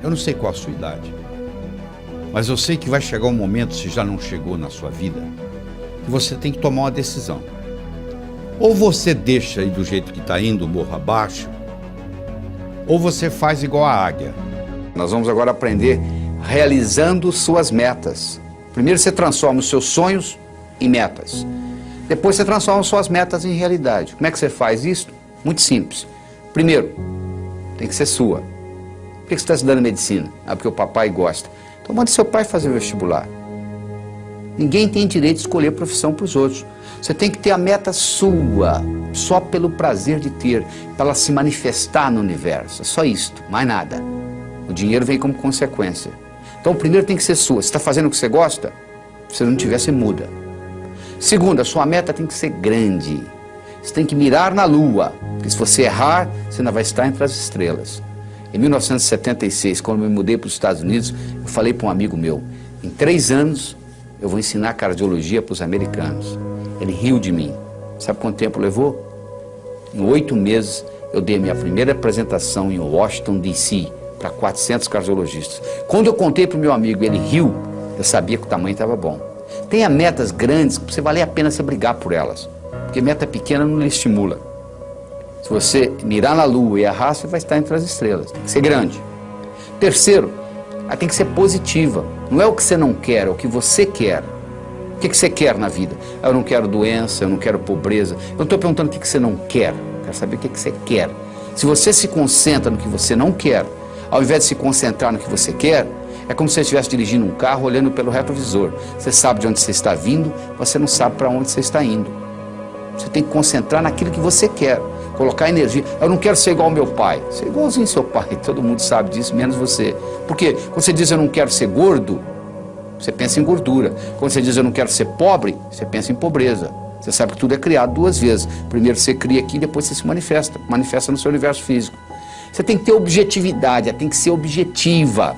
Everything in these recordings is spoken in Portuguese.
Eu não sei qual a sua idade, mas eu sei que vai chegar um momento, se já não chegou na sua vida, que você tem que tomar uma decisão. Ou você deixa aí do jeito que está indo, morro abaixo, ou você faz igual a águia. Nós vamos agora aprender realizando suas metas. Primeiro você transforma os seus sonhos em metas. Depois você transforma suas metas em realidade. Como é que você faz isso? Muito simples. Primeiro, tem que ser sua. Por que você está estudando medicina? Ah, porque o papai gosta. Então mande seu pai fazer o vestibular. Ninguém tem direito de escolher profissão para os outros. Você tem que ter a meta sua, só pelo prazer de ter, para ela se manifestar no universo. É só isto, mais nada. O dinheiro vem como consequência. Então, primeiro tem que ser sua. Você está fazendo o que você gosta? Se não tiver, você muda. Segundo, a sua meta tem que ser grande. Você tem que mirar na lua, porque se você errar, você não vai estar entre as estrelas. Em 1976, quando eu me mudei para os Estados Unidos, eu falei para um amigo meu, em 3 anos eu vou ensinar cardiologia para os americanos. Ele riu de mim. Sabe quanto tempo levou? Em 8 meses eu dei a minha primeira apresentação em Washington, D.C., para 400 cardiologistas. Quando eu contei para o meu amigo, ele riu, eu sabia que o tamanho estava bom. Tenha metas grandes, que você valer a pena você brigar por elas, porque meta pequena não lhe estimula. Se você mirar na lua e errar, você vai estar entre as estrelas. Tem que ser grande. Terceiro, ela tem que ser positiva. Não é o que você não quer, é o que você quer. O que você quer na vida? Eu não quero doença, eu não quero pobreza. Eu não estou perguntando o que você não quer. Eu quero saber o que você quer. Se você se concentra no que você não quer, ao invés de se concentrar no que você quer, é como se você estivesse dirigindo um carro olhando pelo retrovisor. Você sabe de onde você está vindo, você não sabe para onde você está indo. Você tem que concentrar naquilo que você quer. Colocar energia. Eu não quero ser igual ao meu pai. Ser igualzinho ao seu pai. Todo mundo sabe disso, menos você. Porque quando você diz eu não quero ser gordo, você pensa em gordura. Quando você diz eu não quero ser pobre, você pensa em pobreza. Você sabe que tudo é criado 2 vezes. Primeiro você cria aqui, depois você se manifesta. Manifesta no seu universo físico. Você tem que ter objetividade, ela tem que ser objetiva.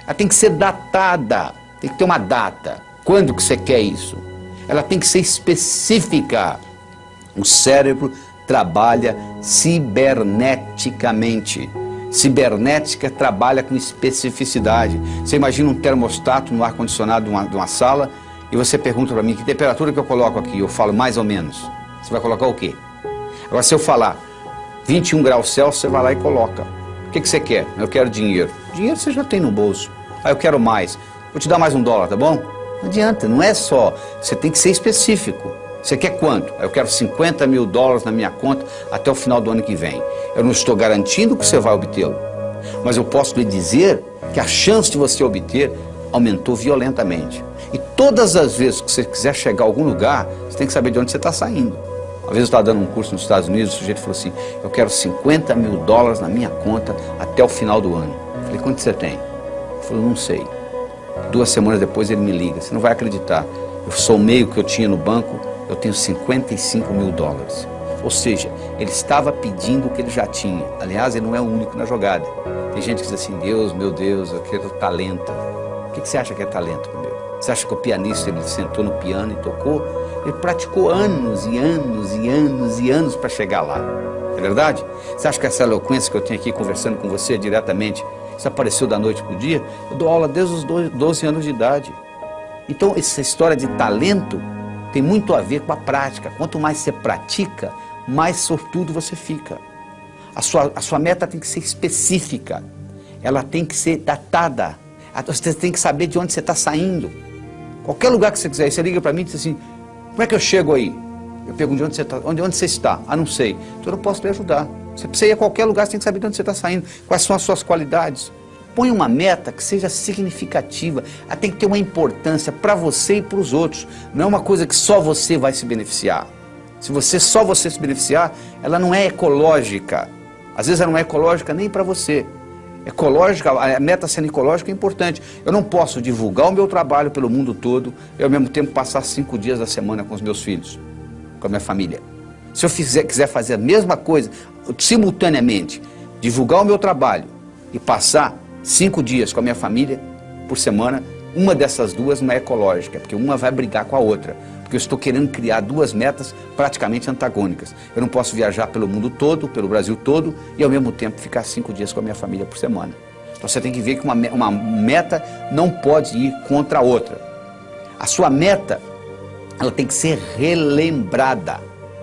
Ela tem que ser datada. Tem que ter uma data. Quando que você quer isso? Ela tem que ser específica. O cérebro trabalha ciberneticamente. Cibernética trabalha com especificidade. Você imagina um termostato no ar-condicionado de uma sala e você pergunta para mim que temperatura que eu coloco aqui. Eu falo mais ou menos. Você vai colocar o quê? Agora, se eu falar 21 graus Celsius, você vai lá e coloca. O que você quer? Eu quero dinheiro. Dinheiro você já tem no bolso. Ah, eu quero mais. Vou te dar mais $1, tá bom? Não adianta, não é só. Você tem que ser específico. Você quer quanto? Eu quero $50 mil na minha conta até o final do ano que vem. Eu não estou garantindo que você vai obtê-lo, mas eu posso lhe dizer que a chance de você obter aumentou violentamente. E todas as vezes que você quiser chegar a algum lugar, você tem que saber de onde você está saindo. Uma vez eu estava dando um curso nos Estados Unidos, o sujeito falou assim, eu quero $50 mil na minha conta até o final do ano. Eu falei, quanto você tem? Ele falou, não sei. 2 semanas depois ele me liga, você não vai acreditar. Eu somei o que eu tinha no banco, eu tenho $55 mil. Ou seja, ele estava pedindo o que ele já tinha. Aliás, ele não é o único na jogada. Tem gente que diz assim, Deus, meu Deus, eu quero talento. O que você acha que é talento, meu? Você acha que o pianista, ele sentou no piano e tocou? Ele praticou anos e anos e anos e anos para chegar lá. É verdade? Você acha que essa eloquência que eu tenho aqui conversando com você diretamente, isso apareceu da noite para o dia? Eu dou aula desde os 12 anos de idade. Então, essa história de talento tem muito a ver com a prática. Quanto mais você pratica, mais sortudo você fica. A sua meta tem que ser específica. Ela tem que ser datada. Você tem que saber de onde você está saindo. Qualquer lugar que você quiser, você liga para mim e diz assim, como é que eu chego aí? Eu pergunto de onde você está. Onde você está? Ah, não sei. Então eu não posso lhe ajudar. Você precisa ir a qualquer lugar, você tem que saber de onde você está saindo. Quais são as suas qualidades. Põe uma meta que seja significativa. Ela tem que ter uma importância para você e para os outros. Não é uma coisa que só você vai se beneficiar. Se só você se beneficiar, ela não é ecológica. Às vezes ela não é ecológica nem para você. Ecológica, a meta sendo ecológica é importante. Eu não posso divulgar o meu trabalho pelo mundo todo e ao mesmo tempo passar 5 dias da semana com os meus filhos, com a minha família. Se eu quiser fazer a mesma coisa, simultaneamente, divulgar o meu trabalho e passar 5 dias com a minha família por semana, uma dessas duas não é ecológica, porque uma vai brigar com a outra. Porque eu estou querendo criar 2 metas praticamente antagônicas. Eu não posso viajar pelo mundo todo, pelo Brasil todo, e ao mesmo tempo ficar 5 dias com a minha família por semana. Então você tem que ver que uma meta não pode ir contra a outra. A sua meta, ela tem que ser relembrada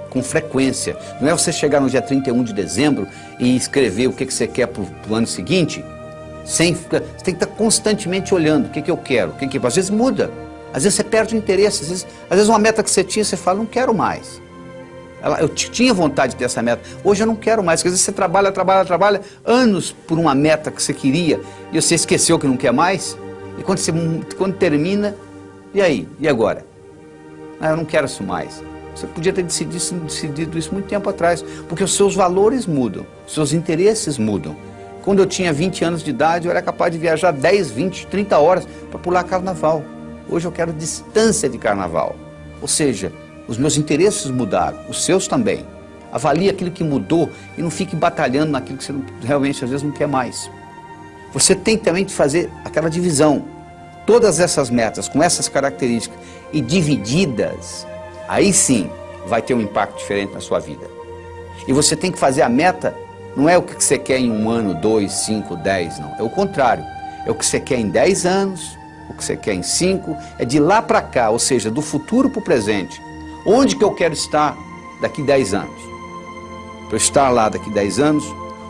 com frequência. Não é você chegar no dia 31 de dezembro e escrever o que você quer para o ano seguinte. Você tem que estar constantemente olhando o que eu quero. Às vezes muda. Às vezes você perde o interesse. Às vezes uma meta que você tinha, você fala, não quero mais. Eu tinha vontade de ter essa meta. Hoje eu não quero mais. Porque às vezes você trabalha anos por uma meta que você queria e você esqueceu que não quer mais. E quando termina, e aí? E agora? Eu não quero isso mais. Você podia ter decidido isso muito tempo atrás, porque os seus valores mudam, os seus interesses mudam. Quando eu tinha 20 anos de idade, eu era capaz de viajar 10, 20, 30 horas para pular carnaval. Hoje eu quero distância de carnaval. Ou seja, os meus interesses mudaram, os seus também. Avalie aquilo que mudou e não fique batalhando naquilo que você realmente às vezes não quer mais. Você tem também de fazer aquela divisão. Todas essas metas com essas características e divididas, aí sim vai ter um impacto diferente na sua vida. E você tem que fazer a meta, não é o que você quer em 1 ano, 2, 5, 10, não. É o contrário. É o que você quer em 10 anos, o que você quer em 5, é de lá para cá, ou seja, do futuro para o presente. Onde que eu quero estar daqui 10 anos? Para eu estar lá daqui 10 anos,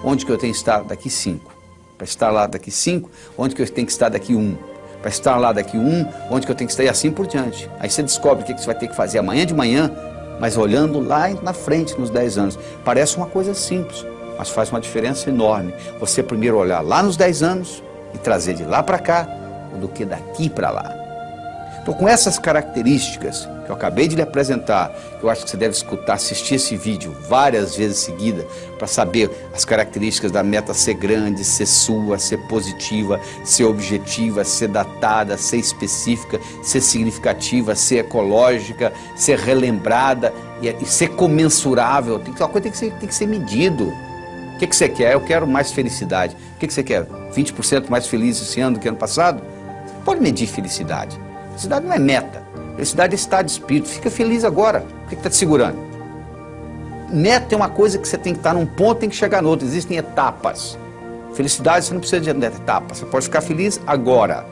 onde que eu tenho que estar daqui 5? Para estar lá daqui 5, onde que eu tenho que estar daqui 1? Para estar lá daqui 1, onde que eu tenho que estar e assim por diante. Aí você descobre o que você vai ter que fazer amanhã de manhã, mas olhando lá na frente, nos 10 anos. Parece uma coisa simples, mas faz uma diferença enorme. Você primeiro olhar lá nos 10 anos e trazer de lá para cá, do que daqui para lá. Então, com essas características que eu acabei de lhe apresentar, eu acho que você deve escutar, assistir esse vídeo várias vezes seguida para saber as características da meta ser grande, ser sua, ser positiva, ser objetiva, ser datada, ser específica, ser significativa, ser ecológica, ser relembrada e ser comensurável. Uma coisa tem que ser medido. O que você quer? Eu quero mais felicidade. O que você quer? 20% mais feliz esse ano do que ano passado? Você não pode medir felicidade. Felicidade não é meta. Felicidade é estado de espírito. Fica feliz agora. O que está te segurando? Meta é uma coisa que você tem que estar num ponto, tem que chegar no outro. Existem etapas. Felicidade você não precisa de etapa. Você pode ficar feliz agora.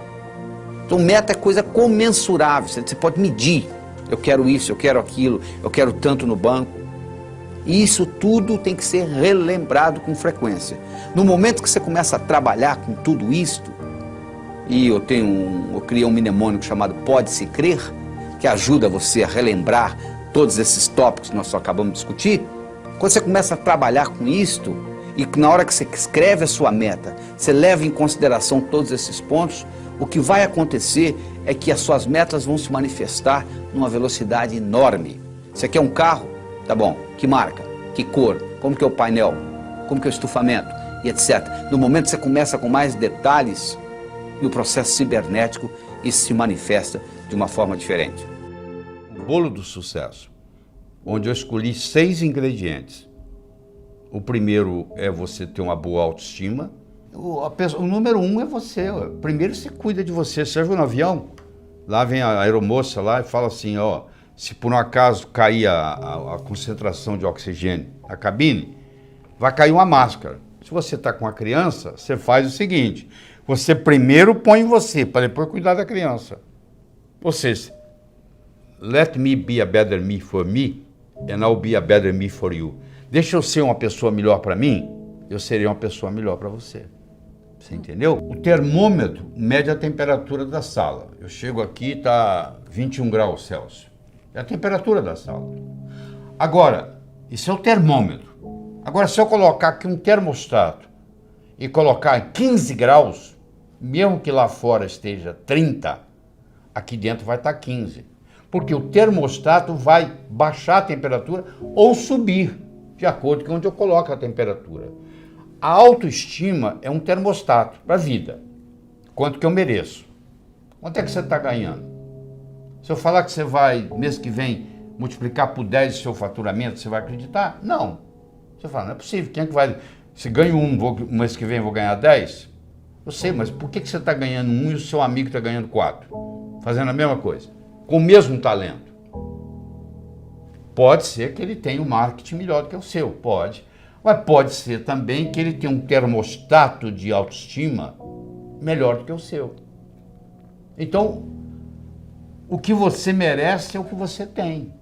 Então meta é coisa comensurável. Você pode medir. Eu quero isso, eu quero aquilo, eu quero tanto no banco. E isso tudo tem que ser relembrado com frequência. No momento que você começa a trabalhar com tudo isto, e eu criei um mnemônico chamado Pode-se Crer, que ajuda você a relembrar todos esses tópicos que nós só acabamos de discutir. Quando você começa a trabalhar com isto, e na hora que você escreve a sua meta, você leva em consideração todos esses pontos, o que vai acontecer é que as suas metas vão se manifestar numa velocidade enorme. Você quer um carro? Tá bom. Que marca? Que cor? Como que é o painel? Como que é o estufamento? E etc. No momento que você começa com mais detalhes, no processo cibernético, isso se manifesta de uma forma diferente. O bolo do sucesso, onde eu escolhi 6 ingredientes. O primeiro é você ter uma boa autoestima. O número 1 é você. Primeiro você cuida de você. Você viu no avião? Lá vem a aeromoça lá e fala assim, ó, se por um acaso cair a concentração de oxigênio na cabine, vai cair uma máscara. Se você está com a criança, você faz o seguinte, você primeiro põe você, para depois cuidar da criança. Ou seja, let me be a better me for me, and I'll be a better me for you. Deixa eu ser uma pessoa melhor para mim, eu serei uma pessoa melhor para você. Você entendeu? O termômetro mede a temperatura da sala. Eu chego aqui, está 21 graus Celsius. É a temperatura da sala. Agora, isso é o termômetro. Agora, se eu colocar aqui um termostato e colocar 15 graus, mesmo que lá fora esteja 30, aqui dentro vai estar 15. Porque o termostato vai baixar a temperatura ou subir, de acordo com onde eu coloco a temperatura. A autoestima é um termostato para a vida. Quanto que eu mereço? Quanto é que você está ganhando? Se eu falar que você vai, mês que vem, multiplicar por 10 o seu faturamento, você vai acreditar? Não. Você fala, não é possível. Quem é que vai... Se ganho 1, mês que vem eu vou ganhar 10? Eu sei, mas por que você está ganhando 1 e o seu amigo está ganhando 4? Fazendo a mesma coisa. Com o mesmo talento. Pode ser que ele tenha um marketing melhor do que o seu, pode. Mas pode ser também que ele tenha um termostato de autoestima melhor do que o seu. Então, o que você merece é o que você tem.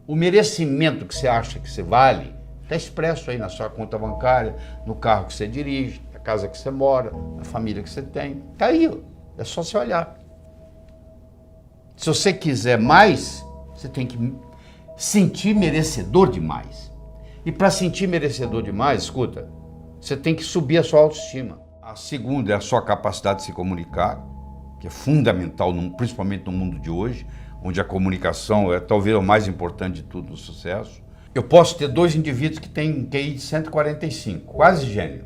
O merecimento que você acha que você vale está expresso aí na sua conta bancária, no carro que você dirige, na casa que você mora, na família que você tem. Está aí, ó. É só você olhar. Se você quiser mais, você tem que sentir merecedor de mais. E para sentir merecedor de mais, escuta, você tem que subir a sua autoestima. A segunda é a sua capacidade de se comunicar, que é fundamental, principalmente no mundo de hoje, onde a comunicação é talvez o mais importante de tudo no sucesso. Eu posso ter dois indivíduos que têm um QI de 145, quase gênio.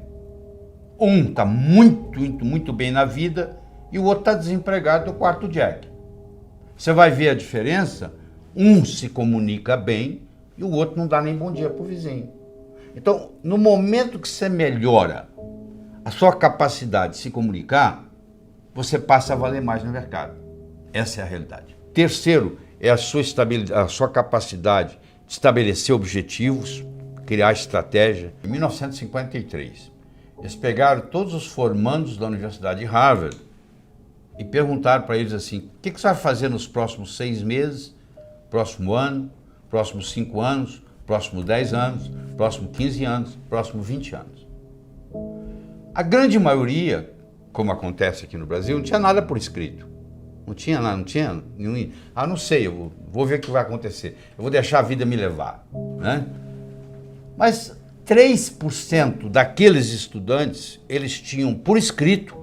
Um está muito bem na vida e o outro está desempregado no quarto Jack. Você vai ver a diferença, um se comunica bem e o outro não dá nem bom dia para o vizinho. Então, no momento que você melhora a sua capacidade de se comunicar, você passa a valer mais no mercado. Essa é a realidade. Terceiro, é a sua capacidade de estabelecer objetivos, criar estratégia. Em 1953, eles pegaram todos os formandos da Universidade de Harvard e perguntaram para eles assim, o que você vai fazer nos próximos 6 meses, próximo ano, próximos 5 anos, próximos 10 anos, próximos 15 anos, próximos 20 anos. A grande maioria, como acontece aqui no Brasil, não tinha nada por escrito. Não tinha nada, não tinha nenhum... Ah, não sei, eu vou ver o que vai acontecer. Eu vou deixar a vida me levar, né? Mas 3% daqueles estudantes, eles tinham por escrito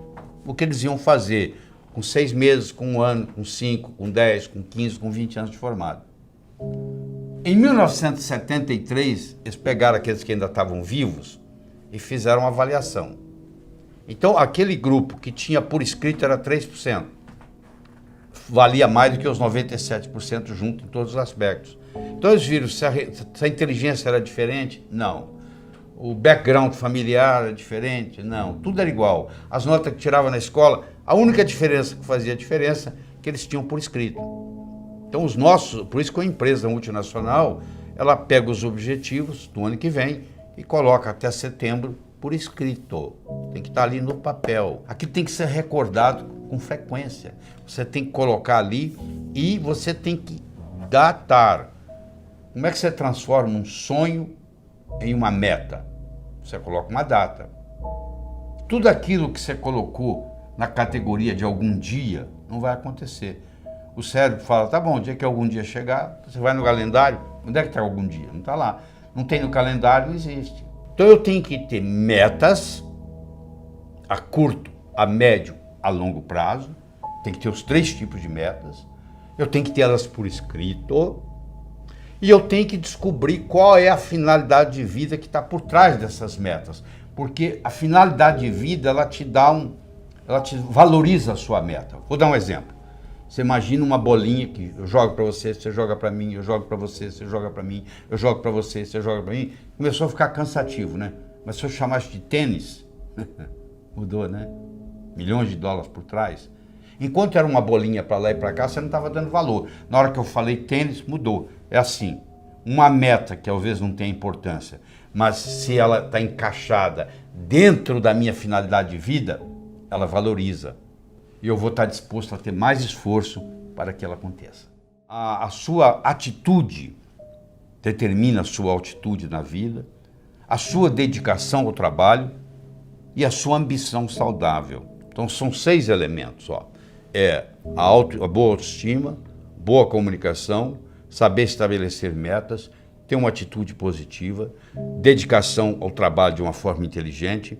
o que eles iam fazer com 6 meses, com 1 ano, com 5, com 10, com 15, com 20 anos de formado. Em 1973, eles pegaram aqueles que ainda estavam vivos e fizeram uma avaliação. Então, aquele grupo que tinha por escrito era 3%. Valia mais do que os 97% junto em todos os aspectos. Então, eles viram se a inteligência era diferente? Não. O background familiar era diferente? Não. Tudo era igual. As notas que tirava na escola, a única diferença que fazia a diferença é que eles tinham por escrito. Então, os nossos, por isso que uma empresa multinacional, ela pega os objetivos do ano que vem e coloca até setembro por escrito. Tem que estar ali no papel. Aquilo tem que ser recordado com frequência. Você tem que colocar ali e você tem que datar. Como é que você transforma um sonho em uma meta? Você coloca uma data. Tudo aquilo que você colocou na categoria de algum dia não vai acontecer. O cérebro fala, tá bom, o dia que algum dia chegar, você vai no calendário, onde é que está algum dia? Não está lá. Não tem no calendário, não existe. Então eu tenho que ter metas a curto, a médio, a longo prazo. Tem que ter os 3 tipos de metas. Eu tenho que ter elas por escrito. E eu tenho que descobrir qual é a finalidade de vida que está por trás dessas metas. Porque a finalidade de vida, ela te valoriza a sua meta. Vou dar um exemplo. Você imagina uma bolinha que eu jogo para você, você joga para mim, eu jogo para você, você joga para mim, eu jogo para você, você joga para mim. Começou a ficar cansativo, né? Mas se eu chamasse de tênis, mudou, né? Milhões de dólares por trás. Enquanto era uma bolinha para lá e para cá, você não estava dando valor. Na hora que eu falei tênis, mudou. É assim, uma meta que às vezes não tem importância, mas se ela está encaixada dentro da minha finalidade de vida, ela valoriza. E eu vou estar disposto a ter mais esforço para que ela aconteça. A sua atitude determina a sua altitude na vida, a sua dedicação ao trabalho e a sua ambição saudável. Então são 6 elementos, ó. A boa autoestima, boa comunicação, saber estabelecer metas, ter uma atitude positiva, dedicação ao trabalho de uma forma inteligente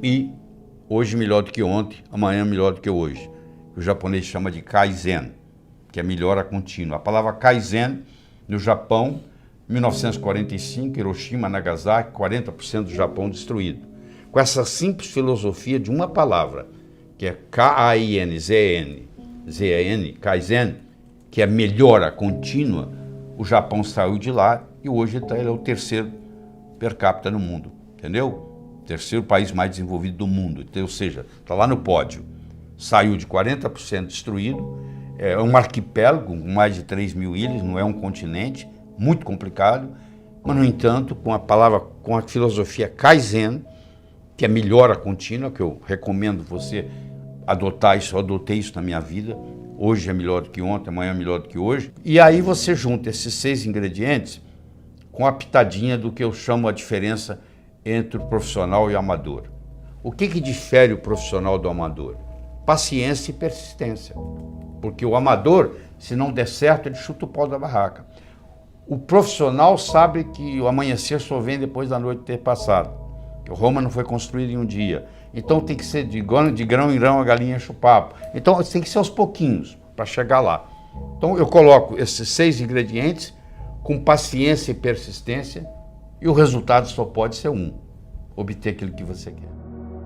e hoje melhor do que ontem, amanhã melhor do que hoje. O japonês chama de Kaizen, que é melhora contínua. A palavra Kaizen, no Japão, 1945, Hiroshima, Nagasaki, 40% do Japão destruído. Com essa simples filosofia de uma palavra, que é K-A-I-N-Z-E-N, Kaizen, que é melhora contínua, o Japão saiu de lá e hoje ele é o 3º per capita no mundo, entendeu? 3º país mais desenvolvido do mundo, então, ou seja, está lá no pódio. Saiu de 40% destruído, é um arquipélago com mais de 3.000 ilhas, não é um continente, muito complicado, mas, no entanto, com a filosofia Kaizen, que é melhora contínua, que eu recomendo você adotar isso. Eu adotei isso na minha vida. Hoje é melhor do que ontem, amanhã é melhor do que hoje. E aí você junta esses 6 ingredientes com a pitadinha do que eu chamo a diferença entre o profissional e o amador. O que difere o profissional do amador? Paciência e persistência. Porque o amador, se não der certo, ele chuta o pau da barraca. O profissional sabe que o amanhecer só vem depois da noite ter passado. Que Roma não foi construída em um dia. Então tem que ser de grão em grão a galinha enche o papo. Então tem que ser aos pouquinhos para chegar lá. Então eu coloco esses 6 ingredientes com paciência e persistência e o resultado só pode ser um: obter aquilo que você quer.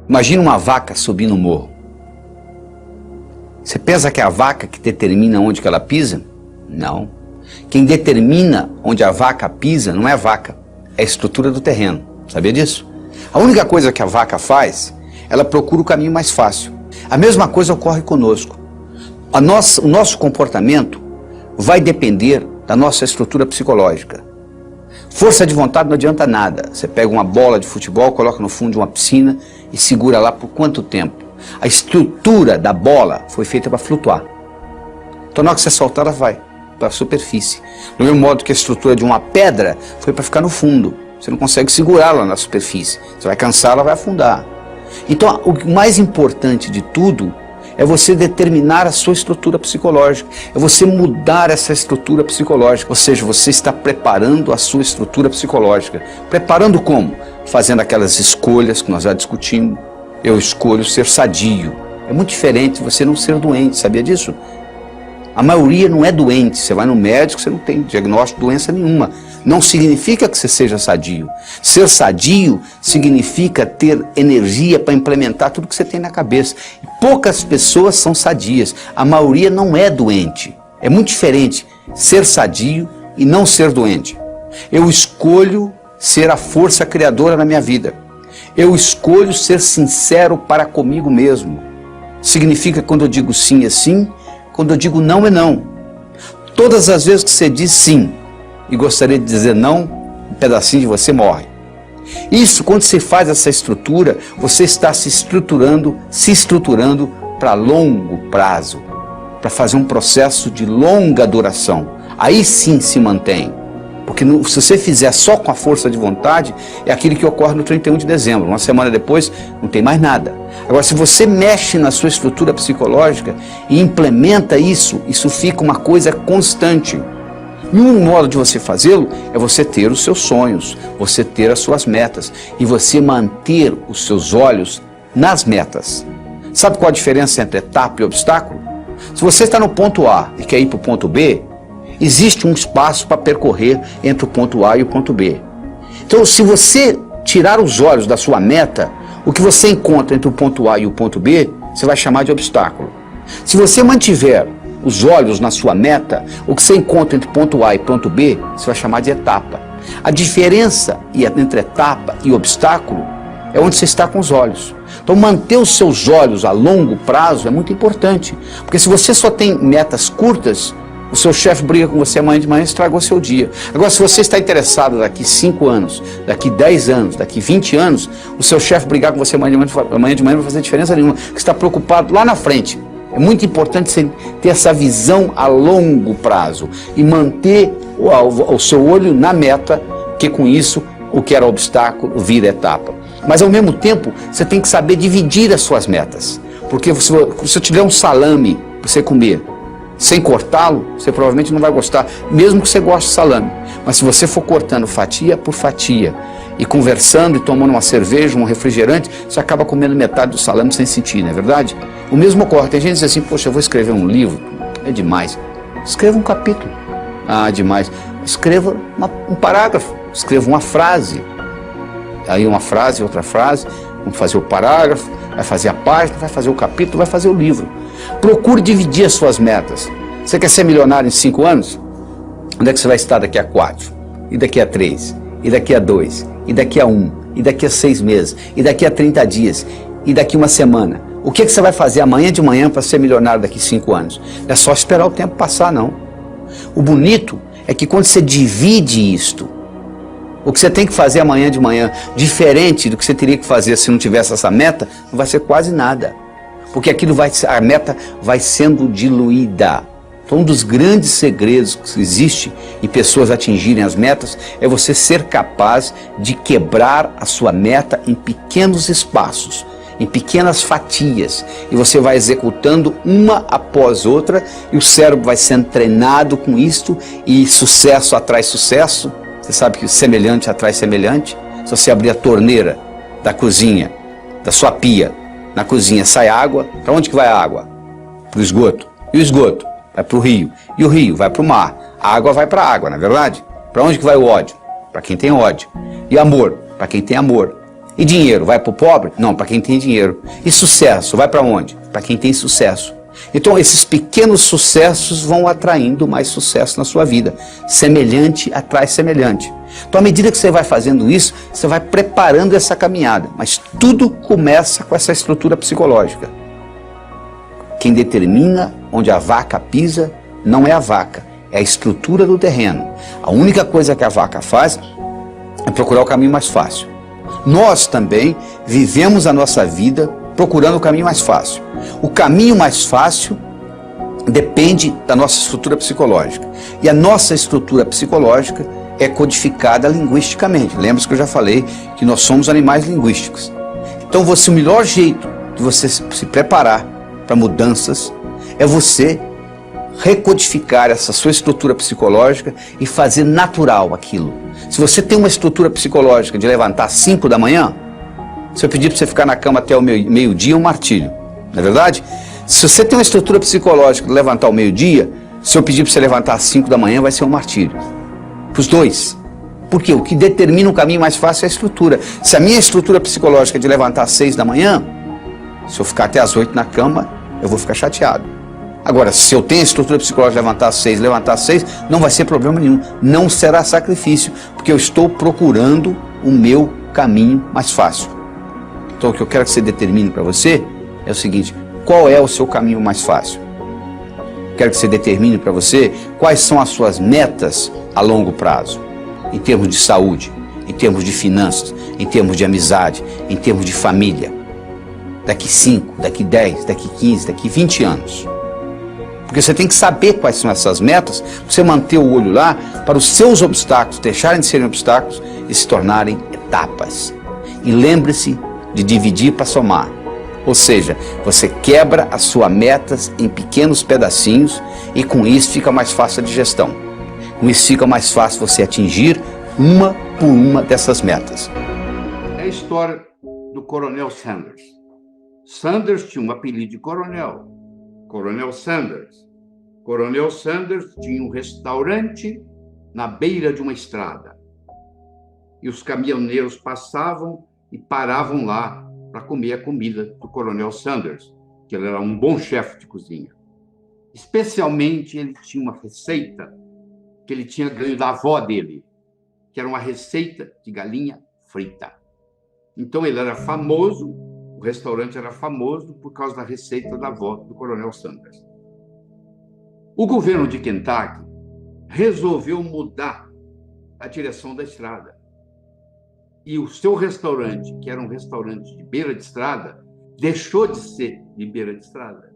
Imagina uma vaca subindo um morro. Você pensa que é a vaca que determina onde que ela pisa? Não. Quem determina onde a vaca pisa não é a vaca, é a estrutura do terreno. Sabia disso? A única coisa que a vaca faz, ela procura o caminho mais fácil. A mesma coisa ocorre conosco. O nosso comportamento vai depender da nossa estrutura psicológica. Força de vontade não adianta nada. Você pega uma bola de futebol, coloca no fundo de uma piscina e segura lá por quanto tempo? A estrutura da bola foi feita para flutuar. Então na hora que você soltar, ela vai para a superfície. Do mesmo modo que a estrutura de uma pedra foi para ficar no fundo. Você não consegue segurá-la na superfície. Você vai cansar, ela vai afundar. Então o mais importante de tudo é você determinar a sua estrutura psicológica, é você mudar essa estrutura psicológica, ou seja, você está preparando a sua estrutura psicológica. Preparando como? Fazendo aquelas escolhas que nós já discutimos. Eu escolho ser sadio. É muito diferente de você não ser doente, sabia disso? A maioria não é doente, você vai no médico, você não tem diagnóstico de doença nenhuma. Não significa que você seja sadio. Ser sadio significa ter energia para implementar tudo que você tem na cabeça. E poucas pessoas são sadias, a maioria não é doente. É muito diferente ser sadio e não ser doente. Eu escolho ser a força criadora na minha vida. Eu escolho ser sincero para comigo mesmo. Significa quando eu digo sim é sim, quando eu digo não é não. Todas as vezes que você diz sim e gostaria de dizer não, um pedacinho de você morre. Isso, quando você faz essa estrutura, você está se estruturando para longo prazo, para fazer um processo de longa duração. Aí sim se mantém. Porque se você fizer só com a força de vontade, é aquilo que ocorre no 31 de dezembro. Uma semana depois, não tem mais nada. Agora, se você mexe na sua estrutura psicológica e implementa isso, isso fica uma coisa constante. E um modo de você fazê-lo é você ter os seus sonhos, você ter as suas metas e você manter os seus olhos nas metas. Sabe qual a diferença entre etapa e obstáculo? Se você está no ponto A e quer ir para o ponto B, existe um espaço para percorrer entre o ponto A e o ponto B. Então, se você tirar os olhos da sua meta, o que você encontra entre o ponto A e o ponto B, você vai chamar de obstáculo. Se você mantiver os olhos na sua meta, o que você encontra entre ponto A e ponto B, você vai chamar de etapa. A diferença entre etapa e obstáculo é onde você está com os olhos. Então manter os seus olhos a longo prazo é muito importante, porque se você só tem metas curtas, o seu chefe briga com você amanhã de manhã e estragou seu dia. Agora, se você está interessado daqui 5 anos, daqui 10 anos, daqui 20 anos, o seu chefe brigar com você amanhã de manhã não vai fazer diferença nenhuma, porque você está preocupado lá na frente. É muito importante você ter essa visão a longo prazo e manter o seu olho na meta, que com isso o que era obstáculo vira etapa. Mas ao mesmo tempo você tem que saber dividir as suas metas, porque se eu te der um salame para você comer, sem cortá-lo, você provavelmente não vai gostar, mesmo que você goste de salame. Mas se você for cortando fatia por fatia, e conversando e tomando uma cerveja, um refrigerante, você acaba comendo metade do salame sem sentir, não é verdade? O mesmo ocorre. Tem gente que diz assim, poxa, eu vou escrever um livro, é demais. Escreva um capítulo. Ah, demais. Escreva um parágrafo, escreva uma frase. Aí uma frase, outra frase, vamos fazer o parágrafo, vai fazer a página, vai fazer o capítulo, vai fazer o livro. Procure dividir as suas metas. Você quer ser milionário em 5 anos? Onde é que você vai estar daqui a 4? E daqui a 3? E daqui a 2? E daqui a 1? E daqui a 6 meses? E daqui a 30 dias? E daqui a uma semana? O que você vai fazer amanhã de manhã para ser milionário daqui a 5 anos? Não é só esperar o tempo passar, não. O bonito é que quando você divide isto O que você tem que fazer amanhã de manhã, diferente do que você teria que fazer se não tivesse essa meta, não vai ser quase nada. Porque a meta vai sendo diluída. Então, um dos grandes segredos que existe em pessoas atingirem as metas é você ser capaz de quebrar a sua meta em pequenos espaços, em pequenas fatias, e você vai executando uma após outra, e o cérebro vai sendo treinado com isto, e sucesso atrai sucesso. Você sabe que semelhante atrai semelhante. Se você abrir a torneira da cozinha, da sua pia, na cozinha sai água, para onde que vai a água? Para o esgoto. E o esgoto vai para o rio. E o rio vai para o mar. A água vai para a água, não é verdade? Para onde que vai o ódio? Para quem tem ódio. E amor? Para quem tem amor. E dinheiro? Vai para o pobre? Não, para quem tem dinheiro. E sucesso? Vai para onde? Para quem tem sucesso. Então esses pequenos sucessos vão atraindo mais sucesso na sua vida. Semelhante atrai semelhante. Então, à medida que você vai fazendo isso, você vai preparando essa caminhada. Mas tudo começa com essa estrutura psicológica. Quem determina onde a vaca pisa não é a vaca, é a estrutura do terreno. A única coisa que a vaca faz é procurar o caminho mais fácil. Nós também vivemos a nossa vida procurando o caminho mais fácil. O caminho mais fácil depende da nossa estrutura psicológica. E a nossa estrutura psicológica é codificada linguisticamente. Lembra-se que eu já falei que nós somos animais linguísticos. Então, o melhor jeito de você se preparar para mudanças é você recodificar essa sua estrutura psicológica e fazer natural aquilo. Se você tem uma estrutura psicológica de levantar às 5 da manhã, se eu pedir para você ficar na cama até o meio-dia, é um martírio. Não é verdade? Se você tem uma estrutura psicológica de levantar ao meio-dia, se eu pedir para você levantar às 5 da manhã, vai ser um martírio. Para os dois. Porque o que determina o caminho mais fácil é a estrutura. Se a minha estrutura psicológica é de levantar às 6 da manhã, se eu ficar até às 8 na cama, eu vou ficar chateado. Agora, se eu tenho a estrutura psicológica de levantar às 6, não vai ser problema nenhum. Não será sacrifício, porque eu estou procurando o meu caminho mais fácil. Então, o que eu quero que você determine para você é o seguinte: qual é o seu caminho mais fácil? Quero que você determine para você quais são as suas metas a longo prazo, em termos de saúde, em termos de finanças, em termos de amizade, em termos de família. Daqui 5, daqui 10, daqui 15, daqui 20 anos. Porque você tem que saber quais são essas metas, para você manter o olho lá, para os seus obstáculos deixarem de serem obstáculos e se tornarem etapas. E lembre-se de dividir para somar. Ou seja, você quebra as suas metas em pequenos pedacinhos e com isso fica mais fácil a digestão. Com isso fica mais fácil você atingir uma por uma dessas metas. É a história do Coronel Sanders. Sanders tinha um apelido de coronel. Coronel Sanders. Coronel Sanders tinha um restaurante na beira de uma estrada. E os caminhoneiros passavam e paravam lá para comer a comida do Coronel Sanders, que ele era um bom chefe de cozinha. Especialmente, ele tinha uma receita que ele tinha ganho da avó dele, que era uma receita de galinha frita. Então, ele era famoso, o restaurante era famoso por causa da receita da avó do Coronel Sanders. O governo de Kentucky resolveu mudar a direção da estrada. E o seu restaurante, que era um restaurante de beira de estrada, deixou de ser de beira de estrada.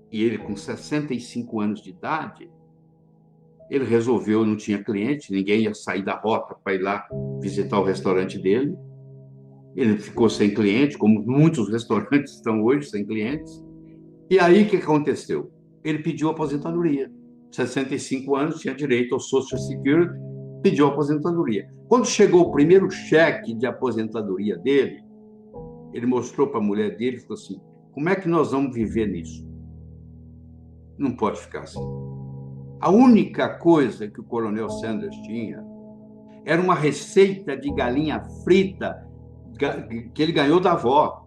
E ele, com 65 anos de idade, ele resolveu, não tinha cliente, ninguém ia sair da rota para ir lá visitar o restaurante dele. Ele ficou sem cliente, como muitos restaurantes estão hoje, sem clientes. E aí, o que aconteceu? Ele pediu aposentadoria. 65 anos, tinha direito ao Social Security, pediu aposentadoria. Quando chegou o primeiro cheque de aposentadoria dele, ele mostrou para a mulher dele e falou assim: como é que nós vamos viver nisso? Não pode ficar assim. A única coisa que o Coronel Sanders tinha era uma receita de galinha frita que ele ganhou da avó.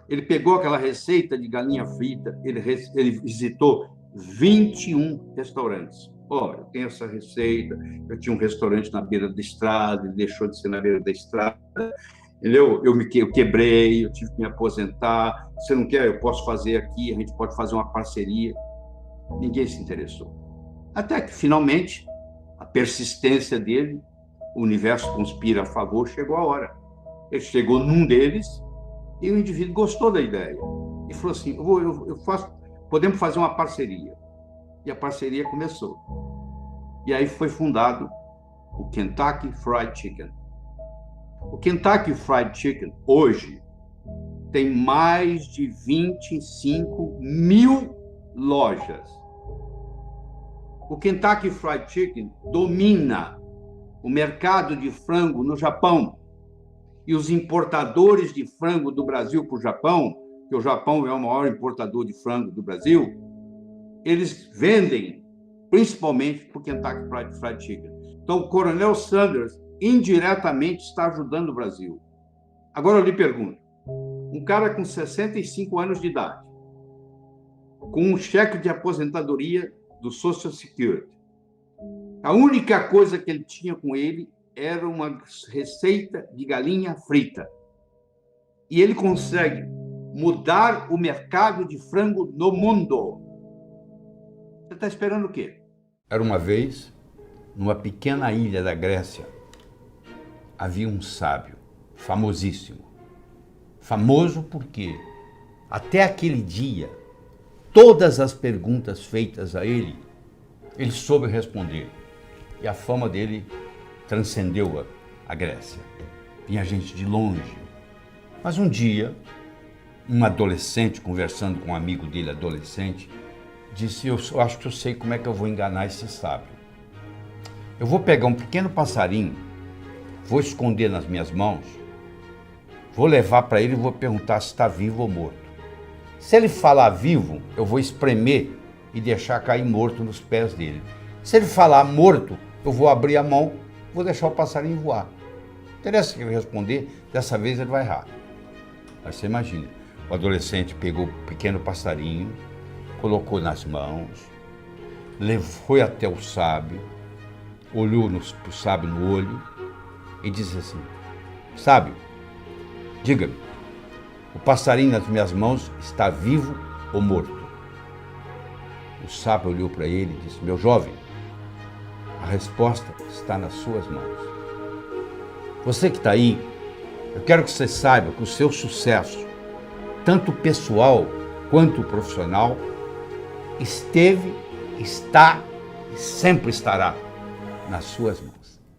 Ele pegou aquela receita de galinha frita, ele visitou 21 restaurantes. Olha, eu tenho essa receita, eu tinha um restaurante na beira da estrada, ele deixou de ser na beira da estrada, entendeu? Eu quebrei, eu tive que me aposentar. Você não quer? Eu posso fazer aqui, a gente pode fazer uma parceria. Ninguém se interessou. Até que, finalmente, a persistência dele o universo conspira a favor, chegou a hora. Ele chegou num deles e o indivíduo gostou da ideia. E falou assim, podemos fazer uma parceria. E a parceria começou. E aí foi fundado o Kentucky Fried Chicken. O Kentucky Fried Chicken, hoje, tem mais de 25 mil lojas. O Kentucky Fried Chicken domina o mercado de frango no Japão. E os importadores de frango do Brasil para o Japão, que o Japão é o maior importador de frango do Brasil, eles vendem principalmente para o Kentucky Fried Chicken. Então, o Coronel Sanders indiretamente está ajudando o Brasil. Agora eu lhe pergunto, um cara com 65 anos de idade, com um cheque de aposentadoria do Social Security, a única coisa que ele tinha com ele era uma receita de galinha frita. E ele consegue mudar o mercado de frango no mundo. Você está esperando o quê? Era uma vez, numa pequena ilha da Grécia, havia um sábio, famosíssimo. Famoso porque, até aquele dia, todas as perguntas feitas a ele, ele soube responder. E a fama dele transcendeu a Grécia. Vinha gente de longe. Mas um dia, um adolescente, conversando com um amigo dele, adolescente, disse, eu acho que eu sei como é que eu vou enganar esse sábio. Eu vou pegar um pequeno passarinho, vou esconder nas minhas mãos, vou levar para ele e vou perguntar se está vivo ou morto. Se ele falar vivo, eu vou espremer e deixar cair morto nos pés dele. Se ele falar morto, eu vou abrir a mão, vou deixar o passarinho voar. Não interessa o que ele responder, dessa vez ele vai errar. Mas você imagina, o adolescente pegou o pequeno passarinho, colocou nas mãos, foi até o sábio, olhou para o sábio no olho e disse assim, sábio, diga-me, o passarinho nas minhas mãos está vivo ou morto? O sábio olhou para ele e disse, meu jovem, a resposta está nas suas mãos. Você que está aí, eu quero que você saiba que o seu sucesso, tanto pessoal quanto profissional, esteve, está e sempre estará nas suas mãos.